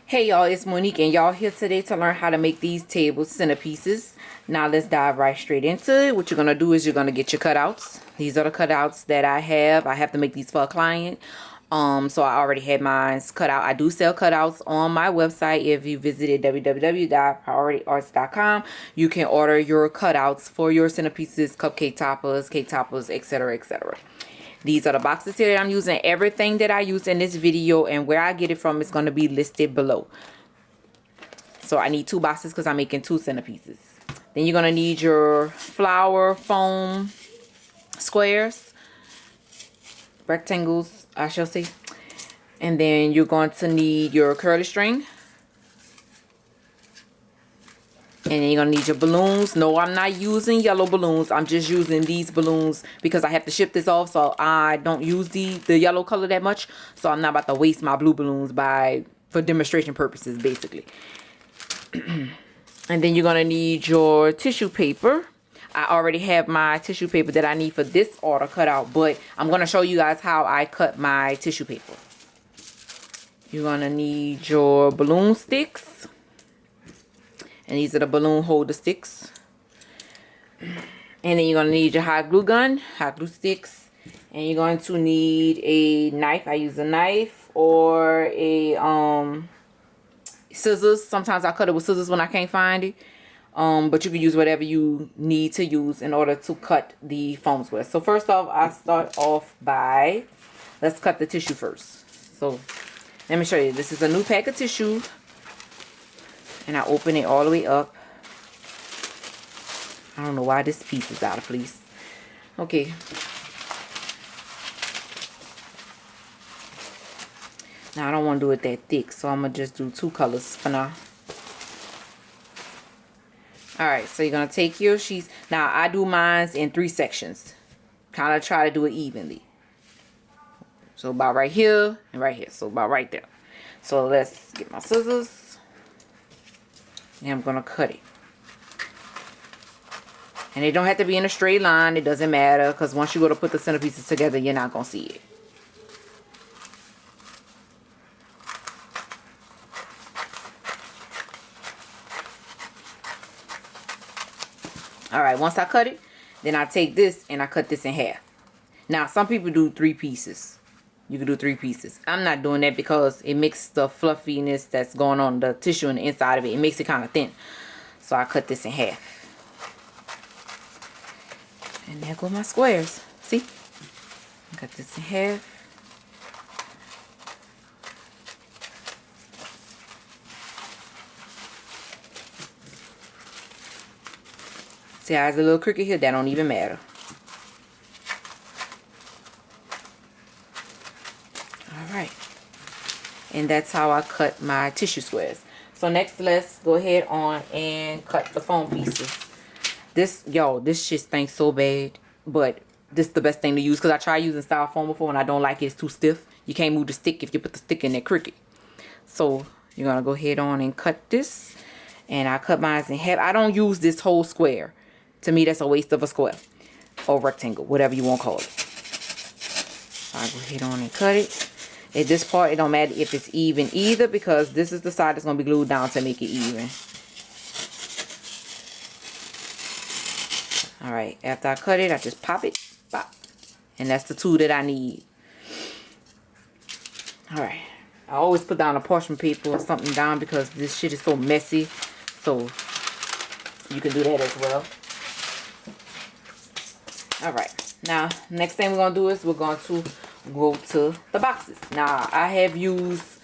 Hey y'all, it's Monique and y'all here today to learn how to make these table centerpieces. Now let's dive right straight into it. What you're going to do is you're going to get your cutouts. These are the cutouts that I have. I have to make these for a client. So I already had mine cut out. I do sell cutouts on my website. If you visited www.priorityarts.com, you can order your cutouts for your centerpieces, cupcake toppers, cake toppers, etc., etc. These are the boxes here that I'm using. Everything that I use in this video and where I get it from is going to be listed below. So I need 2 boxes because I'm making 2 centerpieces. Then you're going to need your flower foam squares, rectangles, I shall say. And then you're going to need your curly string. And then you're going to need your balloons. No, I'm not using yellow balloons. I'm just using these balloons because I have to ship this off. So I don't use the yellow color that much. So I'm not about to waste my blue balloons for demonstration purposes, basically. And then you're going to need your tissue paper. I already have my tissue paper that I need for this order cut out. But I'm going to show you guys how I cut my tissue paper. You're going to need your balloon sticks. And these are the balloon holder sticks. And then you're going to need your hot glue gun, hot glue sticks. And you're going to need a knife. I use a knife or a scissors. Sometimes I cut it with scissors when I can't find it. But you can use whatever you need to use in order to cut the foam squares. So first off, I start off by, let's cut the tissue first. So let me show you. This is a new pack of tissue. And I open it all the way up. I don't know why this piece is out of place. Okay. Now I don't want to do it that thick, so I'm going to just do 2 colors for now. Alright, so you're going to take your sheets. Now I do mine in 3 sections. Kind of try to do it evenly. So about right here and right here. So about right there. So let's get my scissors. And I'm going to cut it. And it don't have to be in a straight line. It doesn't matter. Because once you go to put the centerpieces together, you're not going to see it. Alright, once I cut it, then I take this and I cut this in half. Now, some people do 3 pieces. You can do 3 pieces. I'm not doing that because it makes the fluffiness that's going on the tissue on the inside of it. It makes it kind of thin. So I cut this in half. And there go my squares. See? I cut this in half. See how there's a little crooked here? That don't even matter. Alright. And that's how I cut my tissue squares. So next, let's go ahead on and cut the foam pieces. This shit stinks so bad. But this is the best thing to use. Because I tried using styrofoam before and I don't like it. It's too stiff. You can't move the stick if you put the stick in there crooked. So you're going to go ahead on and cut this. And I cut mine in half. I don't use this whole square. To me, that's a waste of a square. Or rectangle. Whatever you want to call it. So I go ahead on and cut it. At this part, it don't matter if it's even either because this is the side that's going to be glued down to make it even. Alright, after I cut it, I just pop it. Pop. And that's the tool that I need. Alright. I always put down a parchment paper or something down because this shit is so messy. So, you can do that as well. Alright. Now, next thing we're going to do is we're going to go to the boxes. Now I have used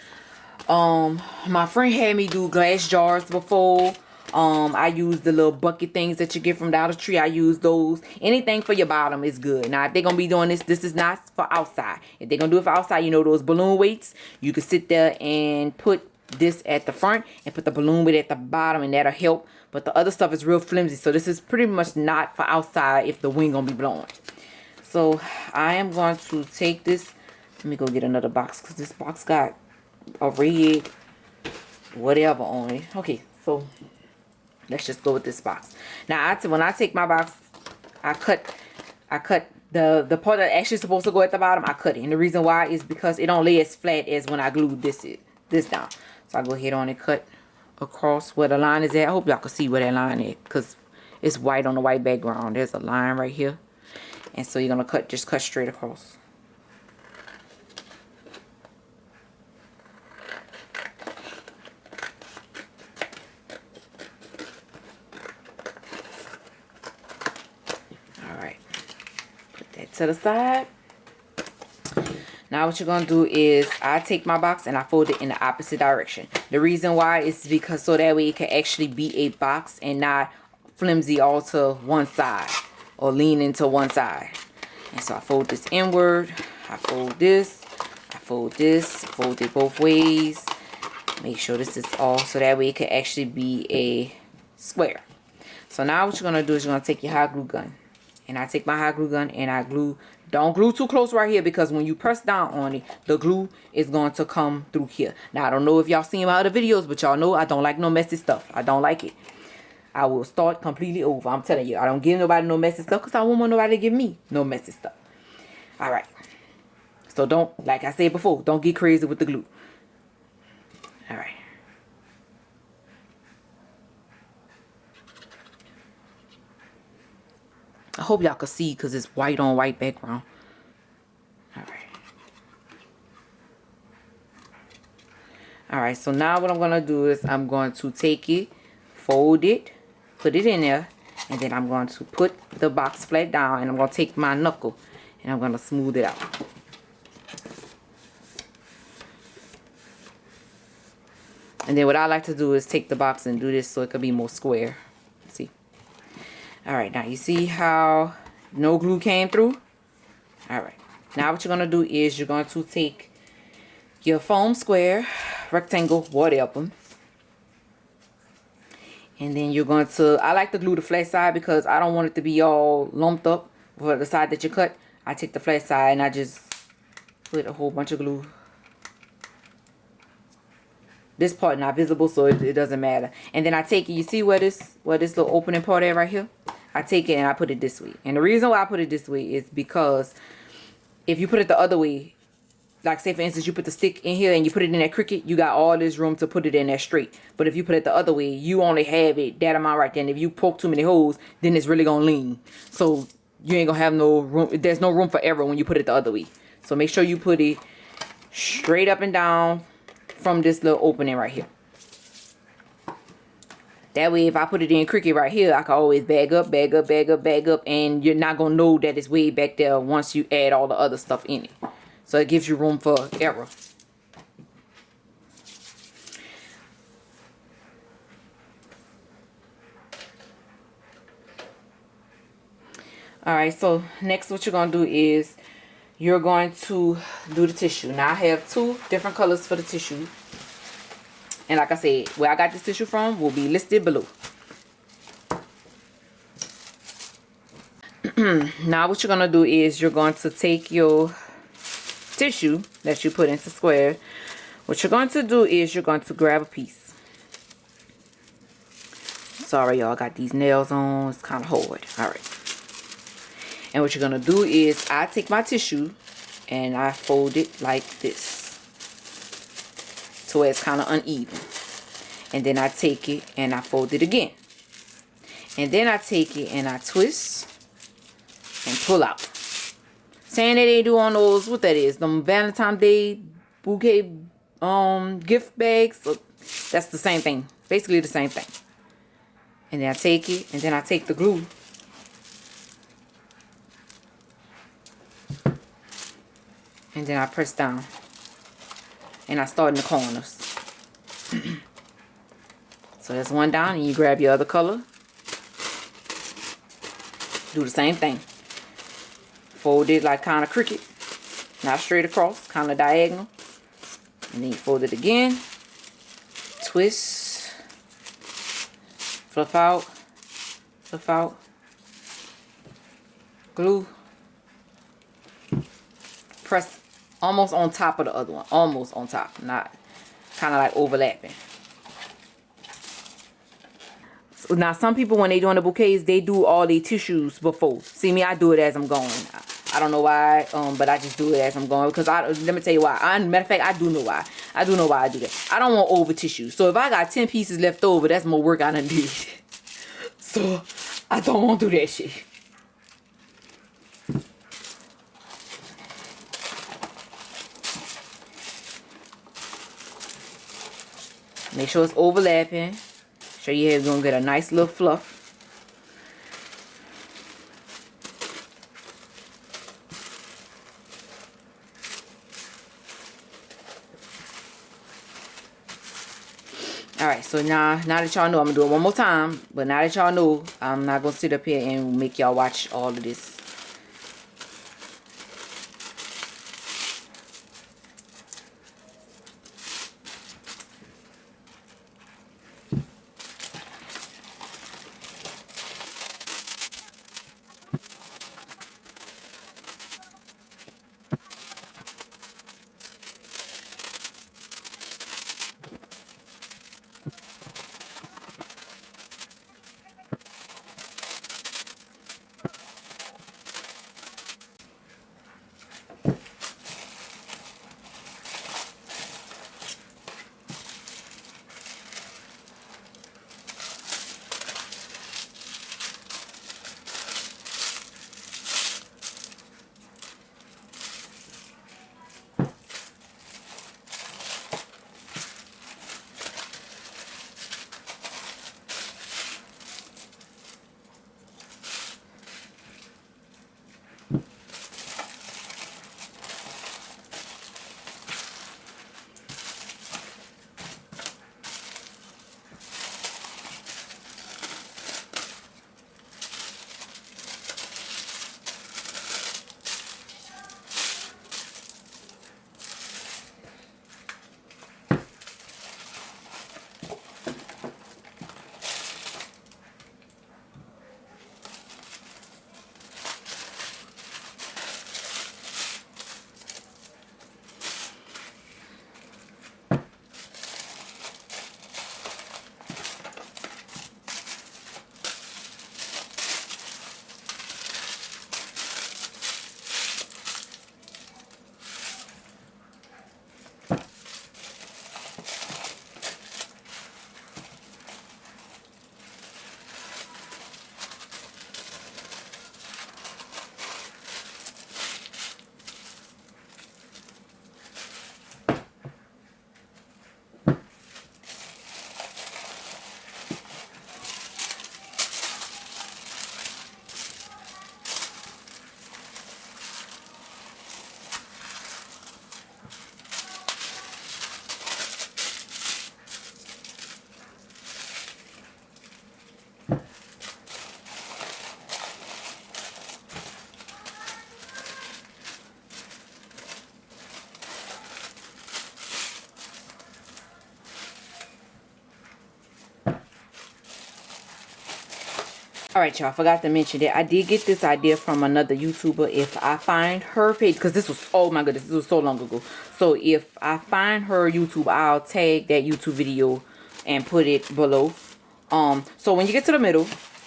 my friend had me do glass jars before. I use the little bucket things that you get from Dollar Tree. I use those. Anything for your bottom is good. Now if they're gonna be doing this is not for outside. If they're gonna do it for outside, you know those balloon weights, you can sit there and put this at the front and put the balloon weight at the bottom and that'll help. But the other stuff is real flimsy, so this is pretty much not for outside if the wind gonna be blowing. So I am going to take this. Let me go get another box because this box got a red whatever on it. Okay, so let's just go with this box. Now when I take my box, I cut the part that actually supposed to go at the bottom. I cut it, and the reason why is because it don't lay as flat as when I glued this down. So I go ahead on and cut across where the line is at. I hope y'all can see where that line is, because it's white on the white background. There's a line right here. And so you're going to just cut straight across. Alright. Put that to the side. Now what you're going to do is I take my box and I fold it in the opposite direction. The reason why is because so that way it can actually be a box and not flimsy all to one side or lean into one side. And so I fold this inward. I fold this. I fold this. Fold it both ways. Make sure this is all so that way it can actually be a square. So now what you're going to do is you're going to take your hot glue gun. And I take my hot glue gun and I glue. Don't glue too close right here, because when you press down on it, the glue is going to come through here. Now, I don't know if y'all seen my other videos, but y'all know I don't like no messy stuff. I don't like it. I will start completely over. I'm telling you, I don't give nobody no messy stuff because I won't want nobody to give me no messy stuff. All right. So don't, like I said before, don't get crazy with the glue. All right. I hope y'all can see because it's white on white background. Alright. Alright, so now what I'm going to do is I'm going to take it, fold it, put it in there, and then I'm going to put the box flat down, and I'm going to take my knuckle and I'm going to smooth it out. And then what I like to do is take the box and do this so it could be more square. See? Alright, now you see how no glue came through? Alright, now what you're going to do is you're going to take your foam square, rectangle, whatever. And then you're going to, I like to glue the flat side because I don't want it to be all lumped up for the side that you cut. I take the flat side and I just put a whole bunch of glue. This part not visible, so it doesn't matter. And then I take it, you see where this little opening part is right here? I take it and I put it this way. And the reason why I put it this way is because if you put it the other way, like say for instance you put the stick in here and you put it in that cricket, you got all this room to put it in there straight. But if you put it the other way, you only have it that amount right there. And if you poke too many holes, then it's really gonna lean. So you ain't gonna have no room. There's no room for error when you put it the other way. So make sure you put it straight up and down from this little opening right here. That way if I put it in cricket right here, I can always bag up, bag up, bag up, bag up, and you're not gonna know that it's way back there once you add all the other stuff in it. So it gives you room for error. Alright, so next what you're gonna do is you're going to do the tissue. Now I have two different colors for the tissue. And like I said, where I got this tissue from will be listed below. Now what you're going to do is you're going to take your tissue that you put into square. What you're going to do is you're going to grab a piece. Sorry y'all, got these nails on. It's kind of hard. Alright. And what you're going to do is I take my tissue and I fold it like this. So it's kind of uneven. And then I take it and I fold it again. And then I take it and I twist and pull out. Saying that they do on those, what that is, them Valentine's Day bouquet gift bags. So that's the same thing. Basically the same thing. And then I take it and then I take the glue. And then I press down. And I start in the corners. So that's one down, and you grab your other color. Do the same thing. Fold it like kind of cricket. Not straight across, kind of diagonal. And then you fold it again. Twist. Fluff out. Fluff out. Glue. Press almost on top of the other one. Almost on top. Not kind of like overlapping. So now some people when they doing the bouquets, they do all the tissues before. See me, I do it as I'm going. I don't know why, but I just do it as I'm going. Because let me tell you why. Matter of fact, I do know why. I do know why I do that. I don't want over tissue. So if I got 10 pieces left over, that's more work I done did. So I don't want to do that shit. Make sure it's overlapping. Sure your hair's gonna get a nice little fluff. Alright, so now that y'all know, I'm gonna do it one more time. But now that y'all know, I'm not gonna sit up here and make y'all watch all of this. Alright, y'all, forgot to mention that I did get this idea from another YouTuber. If I find her page, because this was, oh my goodness, this was so long ago. So if I find her YouTube, I'll tag that YouTube video and put it below. So when you get to the middle,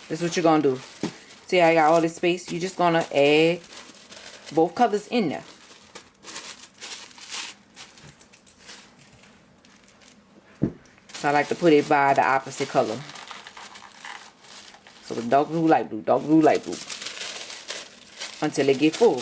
this is what you're gonna do. See how I got all this space? You're just gonna add both colors in there. So I like to put it by the opposite color. So the dark blue, light blue, dark blue, light blue. Until it get full.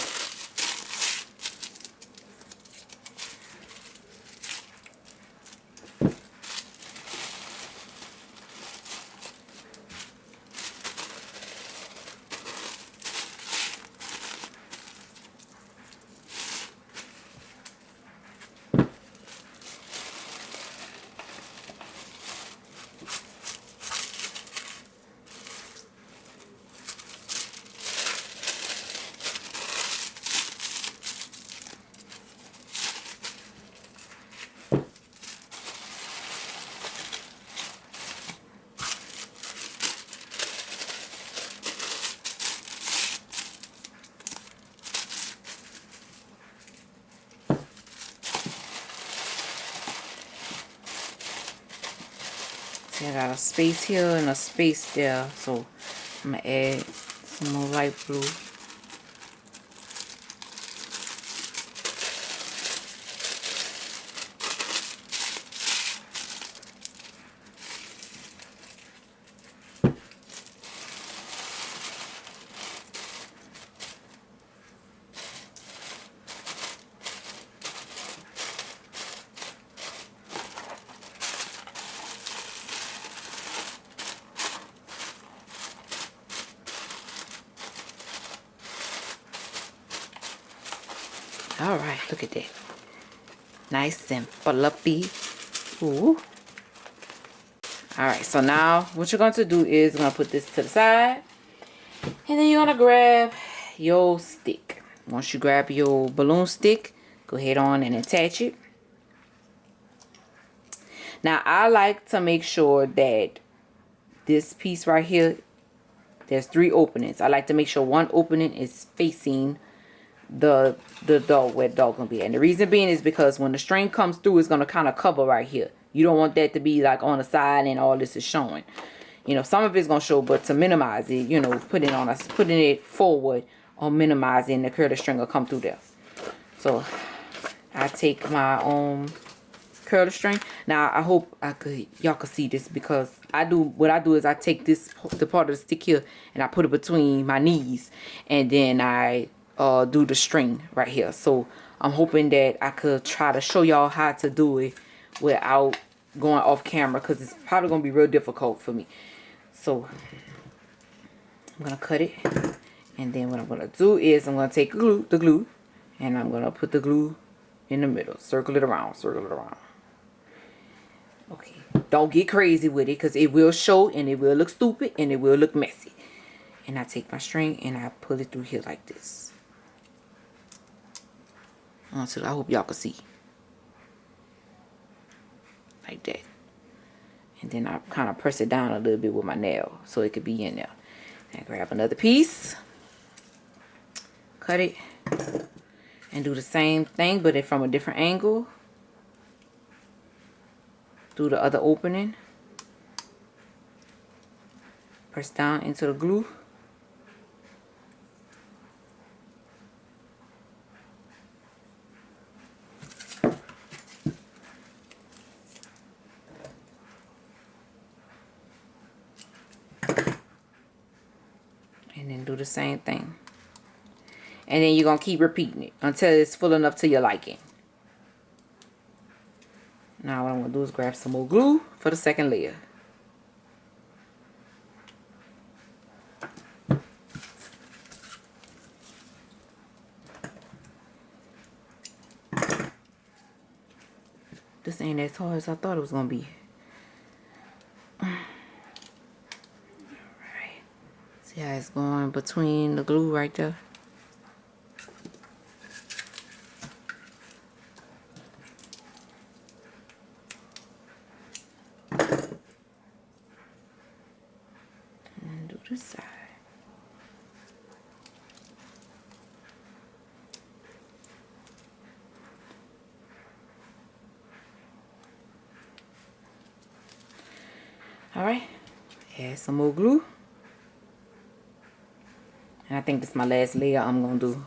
I got a space here and a space there, so I'm gonna add some more light blue. All right, look at that. Nice and fluffy. Ooh. All right, so now what you're going to do is you're going to put this to the side. And then you're going to grab your stick. Once you grab your balloon stick, go ahead on and attach it. Now, I like to make sure that this piece right here, there's 3 openings. I like to make sure one opening is facing the dog, where the dog gonna be. And the reason being is because when the string comes through, it's gonna kind of cover right here. You don't want that to be like on the side and all this is showing. You know, some of it's gonna show, but to minimize it, you know, putting it forward or minimizing the curly string will come through there. So I take my curly string. Now I hope y'all could see this, because what I do is I take the part of the stick here and I put it between my knees, and then I do the string right here. So I'm hoping that I could try to show y'all how to do it without going off camera, because it's probably gonna be real difficult for me. So I'm gonna cut it, and then what I'm gonna do is I'm gonna take the glue, and I'm gonna put the glue in the middle, circle it around. Okay, don't get crazy with it, because it will show and it will look stupid and it will look messy. And I take my string and I pull it through here like this. So I hope y'all can see. Like that. And then I kind of press it down a little bit with my nail so it could be in there. And grab another piece. Cut it. And do the same thing, but from a different angle. Do the other opening. Press down into the glue. And then do the same thing. And then you're going to keep repeating it until it's full enough to your liking. Now what I'm going to do is grab some more glue for the second layer. This ain't as hard as I thought it was going to be. Alright. See how it's going between the glue right there? And do this side. Alright, add some more glue. And I think this is my last layer I'm going to do.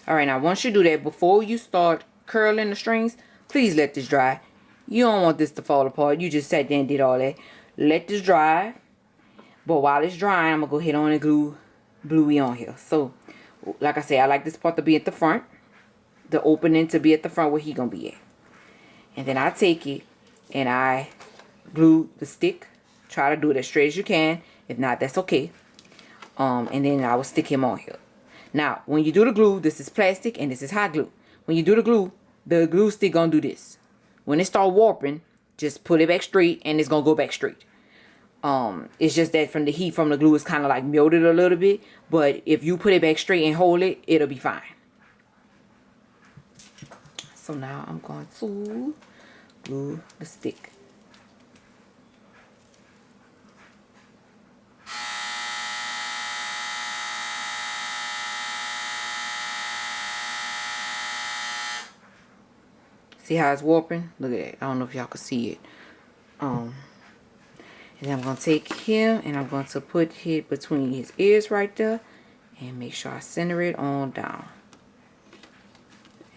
Alright, now once you do that, before you start curling the strings, please let this dry. You don't want this to fall apart. You just sat there and did all that. Let this dry. But while it's drying, I'm going to go ahead on and glue Bluey on here. So, like I said, I like this part to be at the front. The opening to be at the front where he going to be at. And then I take it and I glue the stick. Try to do it as straight as you can. If not, that's okay. And then I will stick him on here. Now, when you do the glue, this is plastic and this is hot glue. When you do the glue stick gonna do this. When it start warping, just pull it back straight and it's gonna go back straight. It's just that from the heat from the glue, it's kind of like melted a little bit. But if you put it back straight and hold it, it'll be fine. So now I'm going to glue the stick. See how it's warping? Look at that. I don't know if y'all can see it. And then I'm going to take him and I'm going to put it between his ears right there. And make sure I center it on down.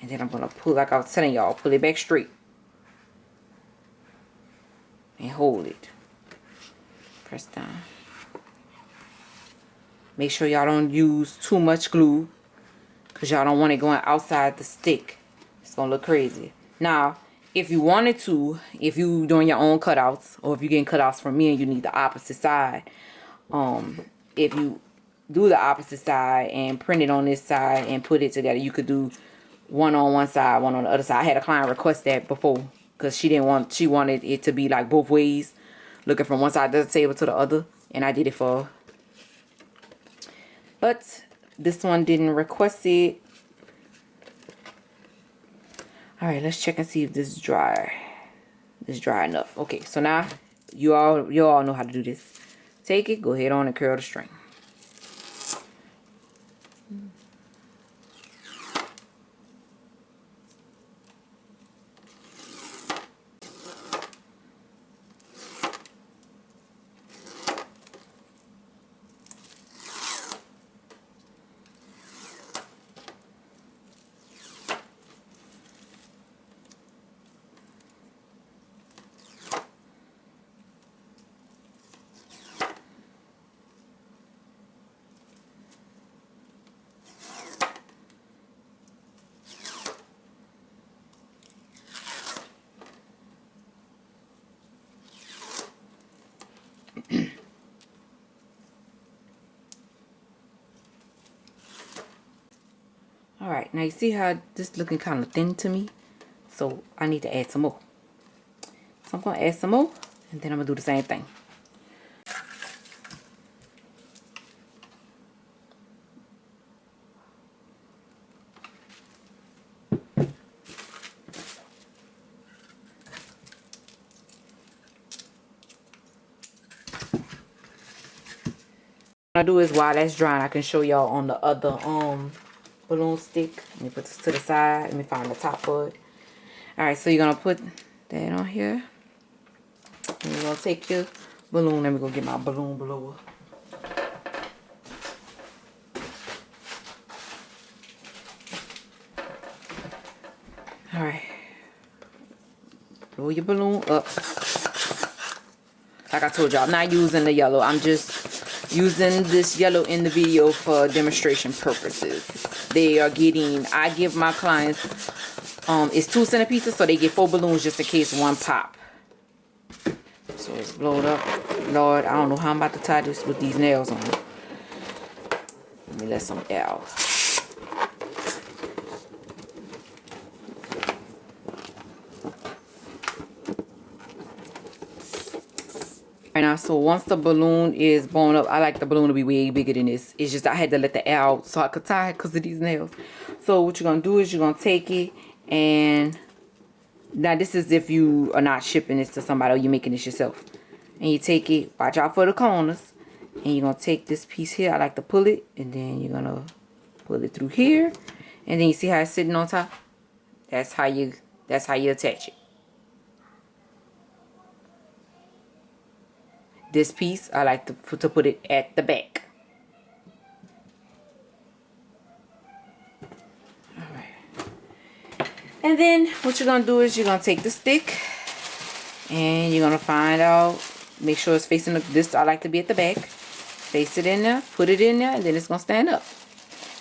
And then I'm going to pull, like I was telling y'all, pull it back straight. And hold it. Press down. Make sure y'all don't use too much glue. Because y'all don't want it going outside the stick. It's going to look crazy. Now, if you wanted to, if you doing your own cutouts, or if you're getting cutouts from me and you need the opposite side, if you do the opposite side and print it on this side and put it together, you could do one on one side, one on the other side. I had a client request that before because she wanted it to be like both ways, looking from one side of the table to the other, and I did it for her. But this one didn't request it. Alright, let's check and see if this is dry. It's dry enough. Okay, so now you all know how to do this. Take it, go ahead on and curl the string. Alright, now you see how this looking kind of thin to me? So I need to add some more. So I'm going to add some more, and then I'm going to do the same thing. What I do is while that's drying, I can show y'all on the other balloon stick. Let me put this to the side. Let me find the top for it. Alright, so you're going to put that on here. And you're going to take your balloon. Let me go get my balloon blower. Alright. Blow your balloon up. Like I told y'all, I'm not using the yellow. I'm just using this yellow in the video for demonstration purposes. They are getting, I give my clients, it's 2 centerpieces, so they get 4 balloons just in case one pop. So it's blowed up. Lord, I don't know how I'm about to tie this with these nails on. Let me let some air out. Right now, so once the balloon is blown up, I like the balloon to be way bigger than this. It's just I had to let the air out so I could tie it because of these nails. So what you're going to do is you're going to take it, and now this is if you are not shipping this to somebody or you're making this yourself. And you take it, watch out for the corners, and you're going to take this piece here. I like to pull it, and then you're going to pull it through here. And then you see how it's sitting on top? That's how you attach it. This piece, I like to put it at the back. Alright. And then what you're going to do is you're going to take the stick. And you're going to find out, make sure it's facing this. I like to be at the back. Face it in there, put it in there, and then it's going to stand up.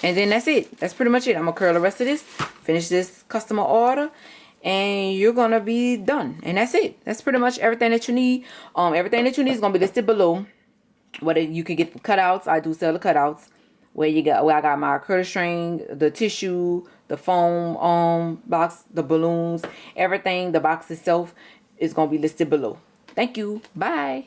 And then that's it. That's pretty much it. I'm going to curl the rest of this. Finish this customer order. And you're gonna be done, and that's it. That's pretty much everything that you need. Everything that you need is gonna be listed below. Whether you can get the cutouts, I do sell the cutouts. Where I got my acrylic string, the tissue, the foam box, the balloons, everything. The box itself is gonna be listed below. Thank you. Bye.